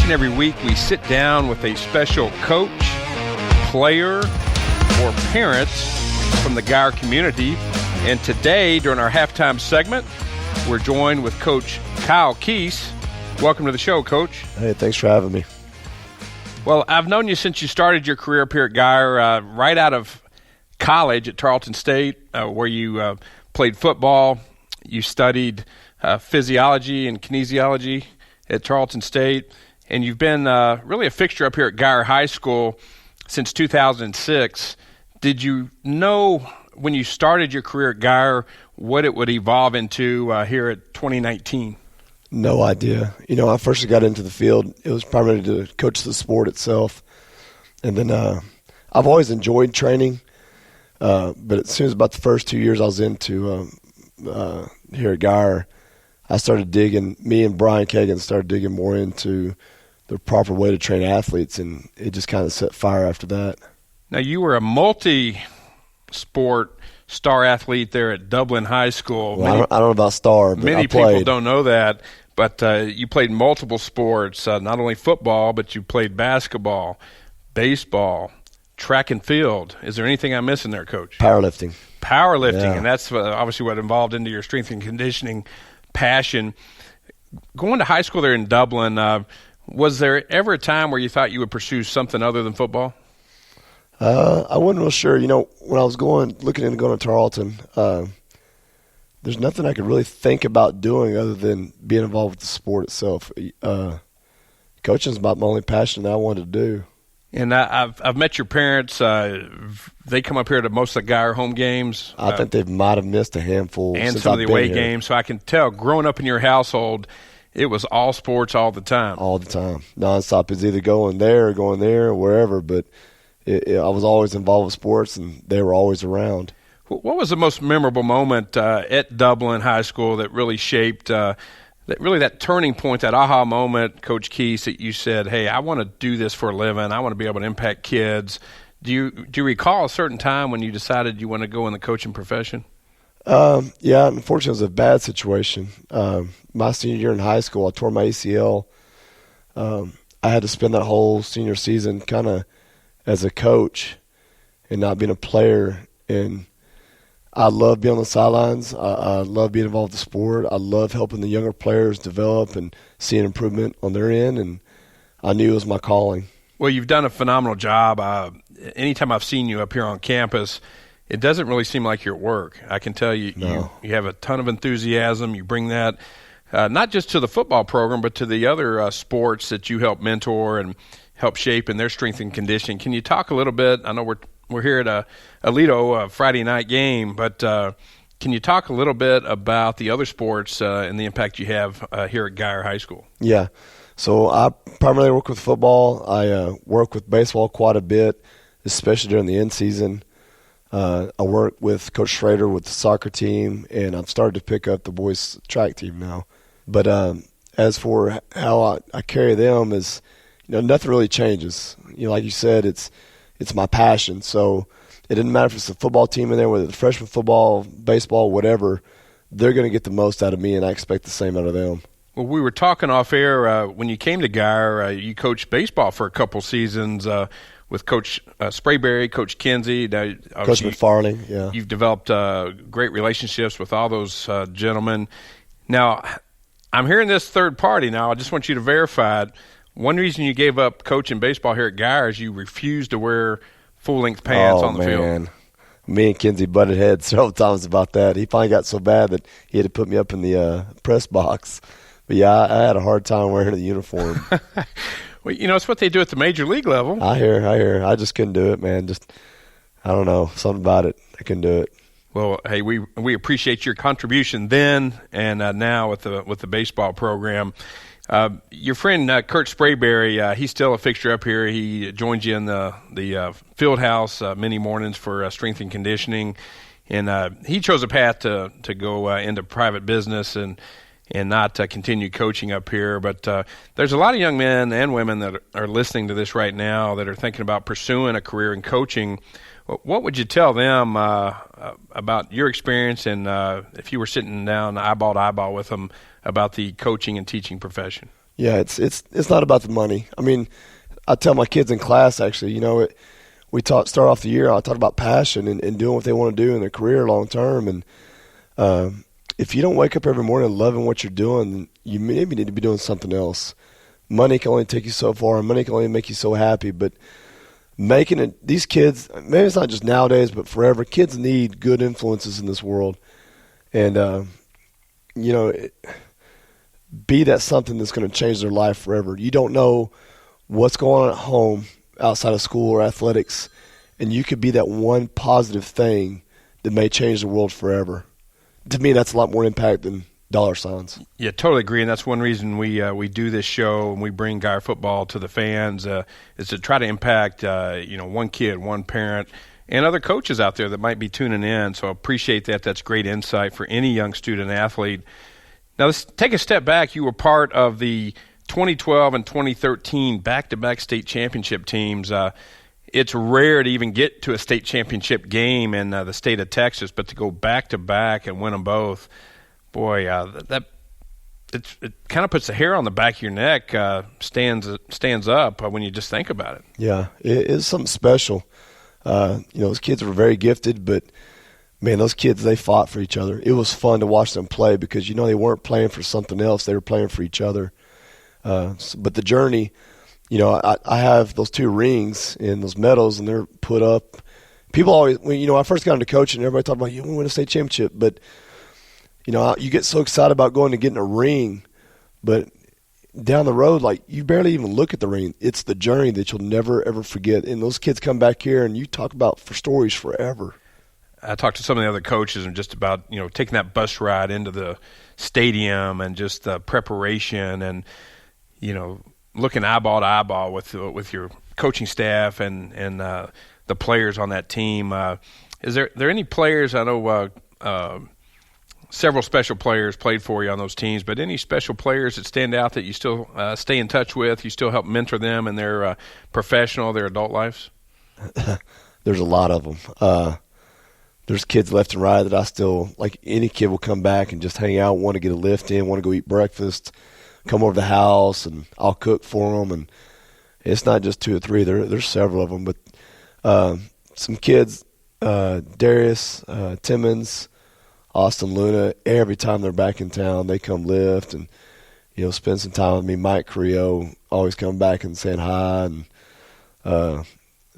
and every week we sit down with a special coach, player, or parent from the Guyer community. And today, during our halftime segment, we're joined with Coach Kyle Keese. Welcome to the show, Coach. Hey, thanks for having me. Well, I've known you since you started your career up here at Guyer, right out of college at Tarleton State, where you played football. You studied physiology and kinesiology at Tarleton State, and you've been really a fixture up here at Guyer High School since 2006. Did you know when you started your career at Guyer what it would evolve into here at 2019? No idea. You know, I first got into the field, it was primarily to coach the sport itself. And then I've always enjoyed training, but as soon as about the first 2 years I was into here at Guyer, I started digging, me and Brian Kagan started digging more into the proper way to train athletes, and it just kind of set fire after that. Now, you were a multi-sport star athlete there at Dublin High School. Well, I don't know about star, but many I played. People don't know that, but you played multiple sports, not only football, but you played basketball, baseball, track and field. Is there anything I'm missing there, Coach? Powerlifting, yeah. And that's obviously what involved into your strength and conditioning passion. Going to high school there in Dublin, was there ever a time where you thought you would pursue something other than football? I wasn't real sure. You know, when I was looking into going to Tarleton, there's nothing I could really think about doing other than being involved with the sport itself. Coaching is about my only passion that I wanted to do. And I've met your parents. They come up here to most of the Guyer home games. I think they might have missed a handful and since some I've of the been away here. games. So I can tell, growing up in your household, it was all sports all the time. All the time, nonstop. It's either going there or wherever. But I was always involved with sports, and they were always around. What was the most memorable moment at Dublin High School that really shaped that turning point, that aha moment, Coach Keese, that you said, hey, I want to do this for a living. I want to be able to impact kids. Do you recall a certain time when you decided you want to go in the coaching profession? Yeah, unfortunately, it was a bad situation. My senior year in high school, I tore my ACL. I had to spend that whole senior season kind of as a coach and not being a player. And I love being on the sidelines. I love being involved with the sport. I love helping the younger players develop and seeing improvement on their end, and I knew it was my calling. Well, you've done a phenomenal job. Anytime I've seen you up here on campus, it doesn't really seem like you're at work. I can tell you, no. you have a ton of enthusiasm. You bring that not just to the football program, but to the other sports that you help mentor and help shape in their strength and conditioning. Can you talk a little bit? I know we're here at Aledo, Friday night game, but can you talk a little bit about the other sports and the impact you have here at Guyer High School? Yeah. So I primarily work with football. I work with baseball quite a bit, especially during the end season. I work with Coach Schrader with the soccer team, and I've started to pick up the boys' track team now. But as for how I carry them is, nothing really changes. Like you said, it's my passion. So it doesn't matter if it's a football team in there, whether it's freshman football, baseball, whatever, they're going to get the most out of me, and I expect the same out of them. Well, we were talking off air when you came to Guyer. You coached baseball for a couple seasons with Coach Sprayberry, Coach Kinsey. Coach McFarling, yeah. You've developed great relationships with all those gentlemen. Now, I'm hearing this third party now. I just want you to verify it. One reason you gave up coaching baseball here at Guyer is you refused to wear full-length pants on the field. Me and Kinsey butted heads several times about that. He finally got so bad that he had to put me up in the press box. But, yeah, I had a hard time wearing the uniform. Well, it's what they do at the major league level. I hear. I just couldn't do it, man. I don't know, something about it. I couldn't do it. Well, hey, we appreciate your contribution then and now with the baseball program. Your friend Kurt Sprayberry, he's still a fixture up here. He joins you in the field house many mornings for strength and conditioning, and he chose a path to go into private business and not continue coaching up here. But there's a lot of young men and women that are listening to this right now that are thinking about pursuing a career in coaching. What would you tell them about your experience and if you were sitting down eyeball to eyeball with them about the coaching and teaching profession? Yeah, it's not about the money. I mean, I tell my kids in class, actually, we start off the year, I talk about passion and doing what they want to do in their career long term. And if you don't wake up every morning loving what you're doing, you maybe need to be doing something else. Money can only take you so far, and money can only make you so happy. But making it, these kids, maybe it's not just nowadays, but forever, kids need good influences in this world. And, be that something that's going to change their life forever. You don't know what's going on at home outside of school or athletics, and you could be that one positive thing that may change the world forever. To me, that's a lot more impact than dollar signs. Yeah, totally agree, and that's one reason we do this show and we bring Guyer football to the fans is to try to impact one kid, one parent, and other coaches out there that might be tuning in. So I appreciate that. That's great insight for any young student athlete. Now, let's take a step back. You were part of the 2012 and 2013 back-to-back state championship teams. It's rare to even get to a state championship game in the state of Texas, but to go back-to-back and win them both, boy, it kind of puts the hair on the back of your neck, stands up when you just think about it. Yeah, it is something special. Those kids were very gifted, but man, those kids, they fought for each other. It was fun to watch them play because, they weren't playing for something else. They were playing for each other. But the journey, I have those 2 rings and those medals, and they're put up. People always, when I first got into coaching, everybody talked about, you want to win a state championship. But, you get so excited about going and getting a ring. But down the road, you barely even look at the ring. It's the journey that you'll never, ever forget. And those kids come back here, and you talk about for stories forever. I talked to some of the other coaches and just about, taking that bus ride into the stadium and just the preparation and, looking eyeball to eyeball with your coaching staff and the players on that team. Is there any players, I know several special players played for you on those teams, but any special players that stand out that you still stay in touch with, you still help mentor them in their professional, their adult lives? There's a lot of them. There's kids left and right that I still, any kid will come back and just hang out, want to get a lift in, want to go eat breakfast, come over to the house, and I'll cook for them. And it's not just 2 or 3. There's several of them. But some kids, Darius, Timmons, Austin Luna, every time they're back in town, they come lift and, spend some time with me. Mike Creo always come back and saying hi. And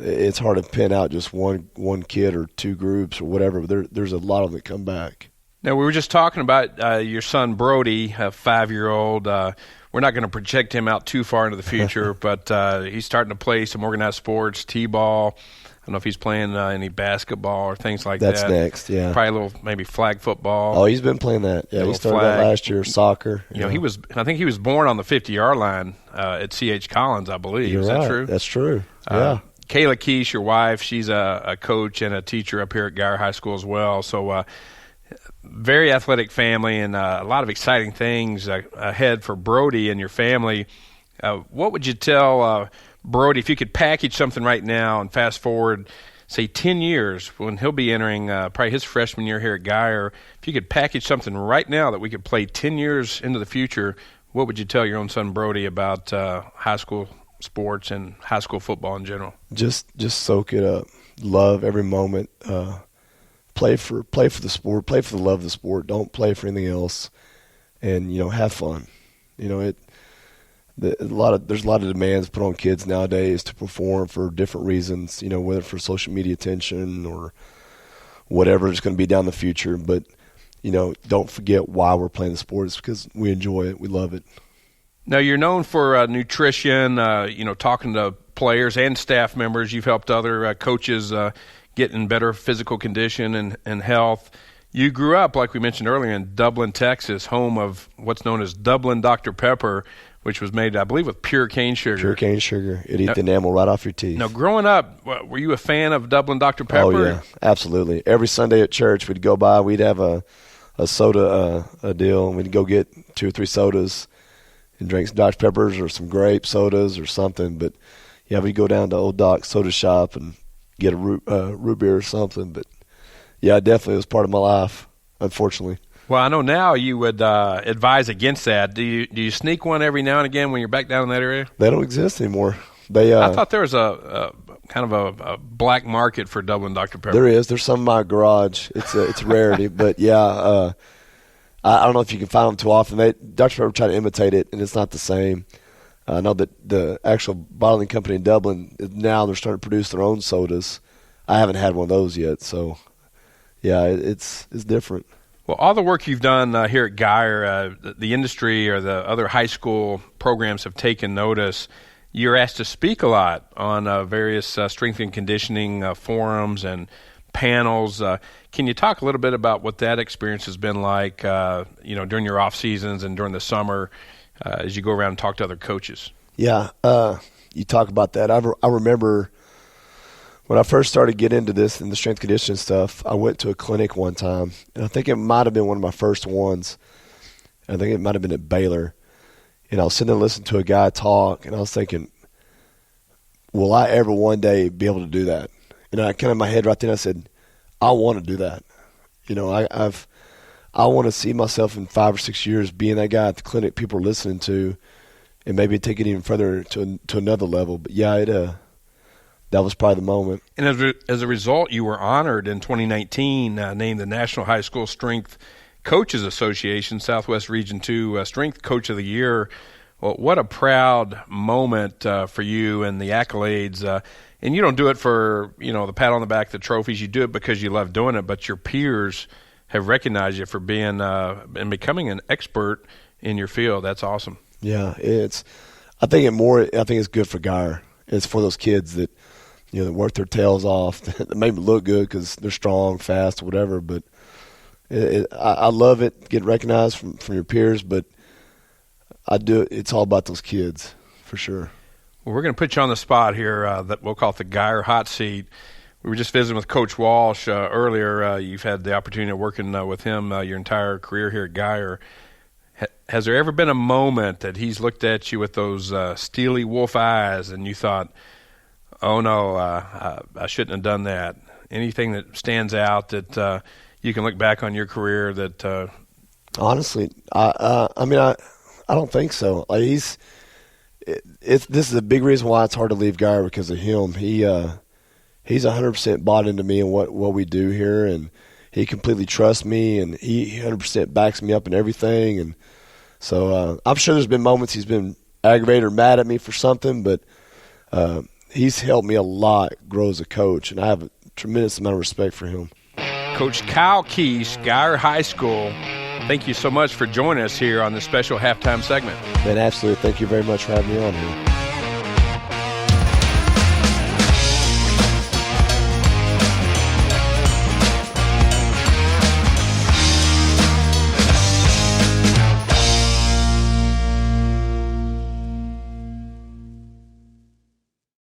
it's hard to pin out just one kid or 2 groups or whatever, but there's a lot of them that come back. Now, we were just talking about your son Brody, a 5-year-old. We're not going to project him out too far into the future, but he's starting to play some organized sports, t-ball. I don't know if he's playing any basketball or things like That's that. Next, yeah. Probably a little maybe flag football. Oh, he's been playing that. Yeah, he started that last year, soccer. I think he was born on the 50-yard line at C.H. Collins, I believe. You're Is right. that true? That's true, yeah. Kyle Keese, your wife, she's a coach and a teacher up here at Guyer High School as well. So very athletic family and a lot of exciting things ahead for Brody and your family. What would you tell Brody if you could package something right now and fast forward, say, 10 years when he'll be entering probably his freshman year here at Guyer? If you could package something right now that we could play 10 years into the future, what would you tell your own son Brody about high school sports and high school football in general? Just soak it up. Love every moment. Play for the sport. Play for the love of the sport. Don't play for anything else. And have fun. There's a lot of demands put on kids nowadays to perform for different reasons. Whether for social media attention or whatever it's going to be down the future. But don't forget why we're playing the sport. It's because we enjoy it. We love it. Now, you're known for nutrition, talking to players and staff members. You've helped other coaches get in better physical condition and health. You grew up, like we mentioned earlier, in Dublin, Texas, home of what's known as Dublin Dr. Pepper, which was made, I believe, with pure cane sugar. Pure cane sugar. It'd eat the enamel right off your teeth. Now, growing up, were you a fan of Dublin Dr. Pepper? Oh, yeah, absolutely. Every Sunday at church, we'd go by. We'd have a soda a deal, and we'd go get 2 or 3 sodas and drink some Dr. Peppers or some grape sodas or something. But, yeah, we'd go down to Old Doc's soda shop and get a root beer or something. But, yeah, definitely it was part of my life, unfortunately. Well, I know now you would advise against that. Do you sneak one every now and again when you're back down in that area? They don't exist anymore. I thought there was a kind of a black market for Dublin Dr. Pepper. There is. There's some in my garage. It's a rarity, but yeah. I don't know if you can find them too often. Dr. Pepper try to imitate it, and it's not the same. I know that the actual bottling company in Dublin, now they're starting to produce their own sodas. I haven't had one of those yet, so yeah, it's different. Well, all the work you've done here at Guyer, the industry or the other high school programs have taken notice. You're asked to speak a lot on various strength and conditioning forums and panels. Can you talk a little bit about what that experience has been like, during your off seasons and during the summer as you go around and talk to other coaches? Yeah, you talk about that. I remember when I first started getting into this and the strength conditioning stuff, I went to a clinic one time, and I think it might have been one of my first ones. I think it might have been at Baylor. And I was sitting there listening to a guy talk, and I was thinking, will I ever one day be able to do that? And I kind of in my head right then, I said, I want to do that. I want to see myself in 5 or 6 years being that guy at the clinic people are listening to, and maybe take it even further to another level. But yeah, that was probably the moment. And as a result, you were honored in 2019, named the National High School Strength Coaches Association Southwest Region 2 Strength Coach of the Year. Well, what a proud moment for you and the accolades. And you don't do it for, the pat on the back, the trophies. You do it because you love doing it, but your peers have recognized you for being and becoming an expert in your field. That's awesome. Yeah, I think it's good for Guyer. It's for those kids that, that work their tails off, that make them look good because they're strong, fast, whatever, but I love it, get recognized from your peers, but it's all about those kids, for sure. Well, we're going to put you on the spot here. That we'll call it the Guyer hot seat. We were just visiting with Coach Walsh earlier. You've had the opportunity of working with him your entire career here at Guyer. Has there ever been a moment that he's looked at you with those steely wolf eyes and you thought, oh, no, I shouldn't have done that? Anything that stands out that you can look back on your career that honestly, I don't think so. Like this is a big reason why it's hard to leave Guyer, because of him. He's 100% bought into me and what we do here, and he completely trusts me, and he 100% backs me up in everything. And so I'm sure there's been moments he's been aggravated or mad at me for something, but he's helped me a lot grow as a coach, and I have a tremendous amount of respect for him. Coach Kyle Keese, Guyer High School, thank you so much for joining us here on this special halftime segment. Man, absolutely. Thank you very much for having me on here.